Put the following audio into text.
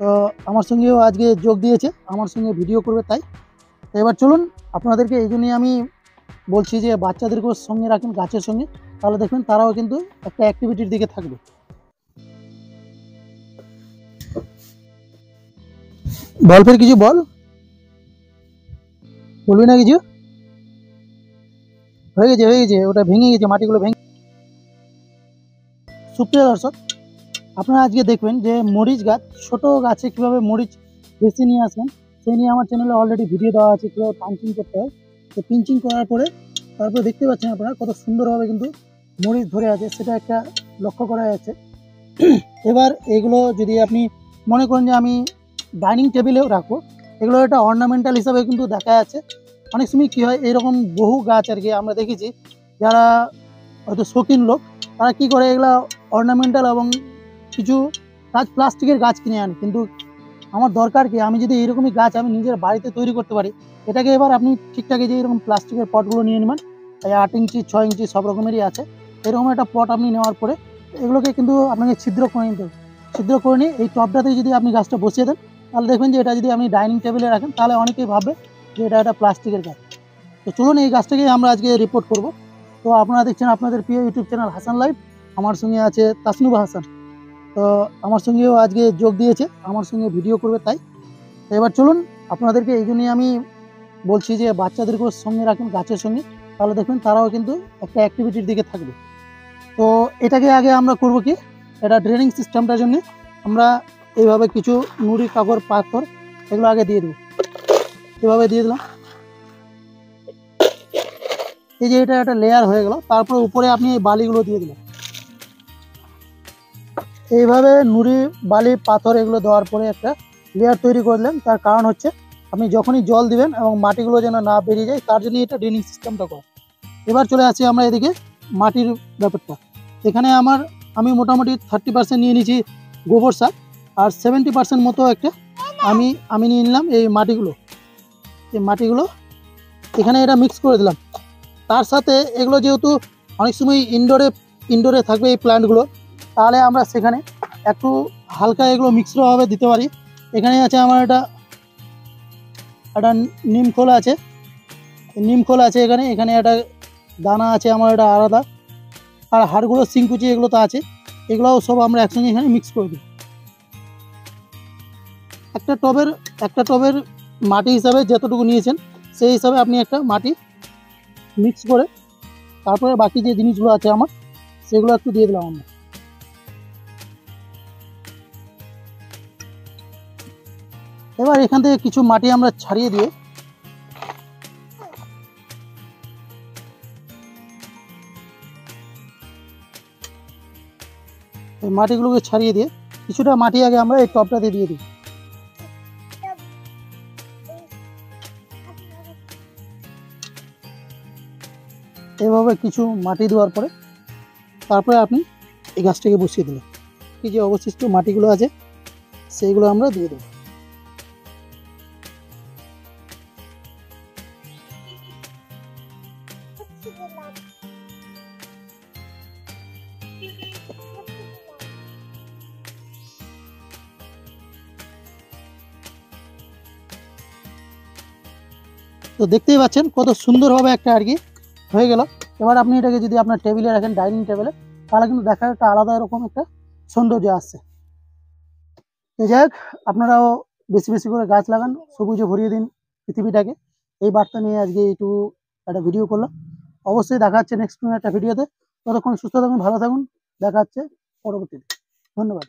তো আমার সঙ্গেও আজকে যোগ দিয়েছে, আমার সঙ্গে ভিডিও করবে তাই। তো এবার চলুন, আপনাদেরকে এই জন্যই আমি বলছি যে বাচ্চাদেরকেও সঙ্গে রাখুন গাছের সঙ্গে, তাহলে দেখবেন তারাও কিন্তু একটা অ্যাক্টিভিটির দিকে থাকবে। বল, ফের কিছু বল, বলবি না কিছু? হয়ে গেছে, ওটা ভেঙে গেছে, মাটিগুলো ভেঙে। সুপ্রিয় দর্শক, আপনারা আজকে দেখবেন যে মরিচ গাছ, ছোট গাছে কিভাবে মরিচ বেছে নিয়ে আসবেন সেই নিয়ে আমার চ্যানেলে অলরেডি ভিডিও দেওয়া আছে, কীভাবে পাঞ্চিং করতে হয়। তো পিঞ্চিং করার পরে তারপরে দেখতে পাচ্ছেন আপনারা কত সুন্দরভাবে কিন্তু মরিচ ধরে আছে, সেটা একটা লক্ষ্য করা যাচ্ছে। এবার এগুলো যদি আপনি মনে করেন যে আমি ডাইনিং টেবিলেও রাখবো, এগুলো একটা অর্নামেন্টাল হিসাবে কিন্তু দেখা যাচ্ছে। অনেক সময় কী হয়, এরকম বহু গাছ আর কি আমরা দেখেছি, যারা হয়তো শৌখিন লোক, তারা কী করে এগুলা অর্নামেন্টাল এবং কিছু গাছ প্লাস্টিকের গাছ কিনে আনে। কিন্তু আমার দরকার কি, আমি যদি এইরকমই গাছ আমি নিজের বাড়িতে তৈরি করতে পারি, এটাকে এবার আপনি ঠিকঠাক যে এরকম প্লাস্টিকের পটগুলো নিয়ে নেবেন, 8 ইঞ্চি 6 ইঞ্চি সব রকমেরই আছে। এরকম একটা পট আপনি নেওয়ার পরে এগুলোকে কিন্তু আপনাকে ছিদ্র করে নিতে হবে। ছিদ্র করে নিয়ে এই টবটাতে যদি আপনি গাছটা বসিয়ে দেন, তাহলে দেখবেন যে এটা যদি আপনি ডাইনিং টেবিলে রাখেন, তাহলে অনেকেই ভাববে যে এটা একটা প্লাস্টিকের গাছ। তো চলুন, এই গাছটাকে আমরা আজকে রিপোর্ট করব। তো আপনারা দেখছেন আপনাদের প্রিয় ইউটিউব চ্যানেল হাসান লাইভ, আমার সঙ্গে আছে তাসনুবা হাসান। তো আমার সঙ্গেও আজকে যোগ দিয়েছে, আমার সঙ্গে ভিডিও করবে তাই। তো এবার চলুন, আপনাদেরকে এই জন্যই আমি বলছি যে বাচ্চাদেরকেও সঙ্গে রাখুন গাছের সঙ্গে, তাহলে দেখবেন তারাও কিন্তু একটা অ্যাক্টিভিটির দিকে থাকবে। তো এটাকে আগে আমরা করব কি, এটা ড্রেনিং সিস্টেমটার জন্য আমরা এইভাবে কিছু নুড়ি কাপড় পাথর এগুলো আগে দিয়ে দেবো। এভাবে দিয়ে দিলাম, এই যে এটা একটা লেয়ার হয়ে গেল। তারপরে উপরে আপনি এই বালিগুলো দিয়ে দিলেন। এইভাবে নুড়ি বালি পাথর এগুলো দেওয়ার পরে একটা লেয়ার তৈরি করলেন। তার কারণ হচ্ছে আপনি যখনই জল দিবেন এবং মাটিগুলো যেন না বেরিয়ে যায়, তার জন্য এটা ড্রেনিং সিস্টেমটা করা। এবার চলে আসি আমরা এদিকে মাটির ব্যাপারটা। এখানে আমি মোটামুটি 30% নিয়ে নিয়েছি গোবর সার, আর 70% মতো একটা আমি নিয়ে নিলাম এই মাটিগুলো। এখানে এটা মিক্স করে দিলাম। তার সাথে এগুলো যেহেতু অনেক সময় ইনডোরে থাকবে এই প্ল্যান্টগুলো, তাহলে আমরা সেখানে একটু হালকা এগুলো মিক্সডভাবে দিতে পারি। এখানে আছে আমার একটা নিমখোল আছে, এখানে একটা দানা আছে আমার, এটা আলাদা। আর হাড়গুলো সিংকুচি এগুলো তো আছে, এগুলোও সব আমরা একসঙ্গে এখানে মিক্স করে দিই। একটা টবের মাটি হিসাবে যতটুকু নিয়েছেন সেই হিসাবে আপনি একটা মাটি মিক্স করে তারপরে বাকি যে জিনিসগুলো আছে আমার সেগুলো একটু দিয়ে দিলাম আমরা। এবার এখান থেকে কিছু মাটি আমরা ছাড়িয়ে দিয়ে এই মাটিগুলোকে ছাড়িয়ে দিয়ে কিছুটা মাটি আগে আমরা এই টবটাতে দিয়ে দিই। এভাবে কিছু মাটি দেওয়ার পরে তারপরে আপনি এই গাছটাকে বসিয়ে দিলেন। এই যে অবশিষ্ট মাটিগুলো আছে সেইগুলো আমরা দিয়ে দেবো। তো দেখতেই পাচ্ছেন কত সুন্দরভাবে একটা আর কি হয়ে গেল। এবার আপনি এটাকে যদি আপনার টেবিলে রাখেন, ডাইনিং টেবিলে, তাহলে কিন্তু দেখার একটা আলাদা রকম একটা সৌন্দর্য আসছে। তো যাই হোক, আপনারাও বেশি বেশি করে গাছ লাগান, সবুজে ভরিয়ে দিন পৃথিবীটাকে। এই বার্তা নিয়ে আজকে একটু একটা ভিডিও করলাম। অবশ্যই দেখা হচ্ছে নেক্সট কোনো একটা ভিডিওতে। ততক্ষণ সুস্থ থাকুন, ভালো থাকুন, দেখা হচ্ছে পরবর্তীতে। ধন্যবাদ।